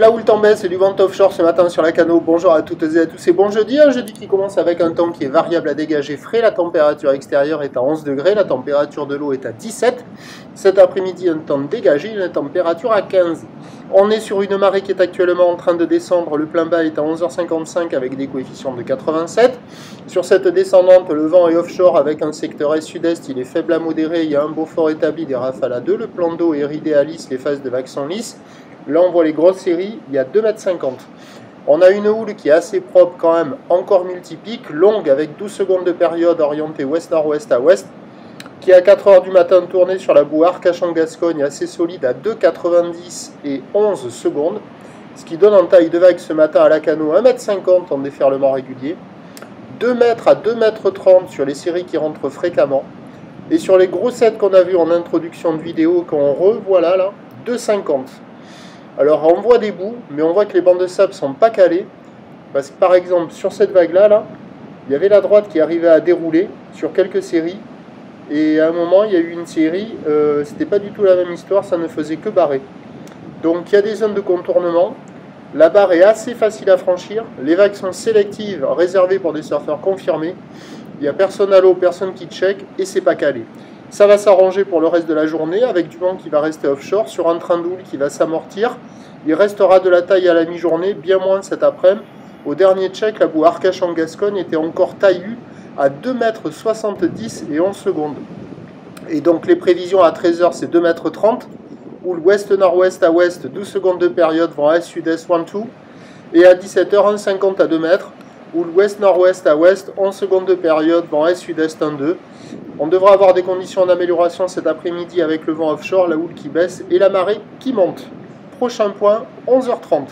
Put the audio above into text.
la houle en baisse et du vent offshore ce matin sur la Cano. Bonjour à toutes et à tous et bon jeudi. Un jeudi qui commence avec un temps qui est variable à dégager frais. La température extérieure est à 11 degrés, la température de l'eau est à 17. Cet après-midi, un temps dégagé, une température à 15. On est sur une marée qui est actuellement en train de descendre. Le plein bas est à 11h55 avec des coefficients de 87. Sur cette descendante, le vent est offshore avec un secteur est-sud-est. Il est faible à modéré. Il y a un Beaufort établi, des rafales à 2. Le plan d'eau est ridé à lisse, les phases de vagues sont lisses. Là, on voit les grosses séries, il y a 2,50 m. On a une houle qui est assez propre quand même, encore multipique, longue avec 12 secondes de période orientée ouest-nord-ouest à ouest, qui à 4 h du matin tournée sur la boue Arcachon-Gascogne, assez solide à 2,90 et 11 secondes, ce qui donne en taille de vague ce matin à la Cano 1,50 m en déferlement régulier, 2 m à 2,30 m sur les séries qui rentrent fréquemment, et sur les grossettes qu'on a vues en introduction de vidéo, qu'on revoit là, 2,50. Alors on voit des bouts, mais on voit que les bancs de sable ne sont pas calés, parce que par exemple sur cette vague-là, il y avait la droite qui arrivait à dérouler sur quelques séries, et à un moment il y a eu une série, c'était pas du tout la même histoire, ça ne faisait que barrer. Donc il y a des zones de contournement, la barre est assez facile à franchir, les vagues sont sélectives, réservées pour des surfeurs confirmés, il n'y a personne à l'eau, personne qui check, et c'est pas calé. Ça va s'arranger pour le reste de la journée avec du vent qui va rester offshore sur un train d'houle qui va s'amortir. Il restera de la taille à la mi-journée, bien moins cet après-midi. Au dernier check, la boue Arcachon-Gascogne était encore taillue à 2,70 m et 11 secondes. Et donc les prévisions à 13 h c'est 2,30 m. Houle ouest-nord-ouest à ouest, 12 secondes de période, vent est-sud-est 1-2. Et à 17 h 1,50 à 2 m. Houle ouest-nord-ouest à ouest, 11 secondes de période, vent est-sud-est 1-2. On devra avoir des conditions d'amélioration cet après-midi avec le vent offshore, la houle qui baisse et la marée qui monte. Prochain point, 11 h 30.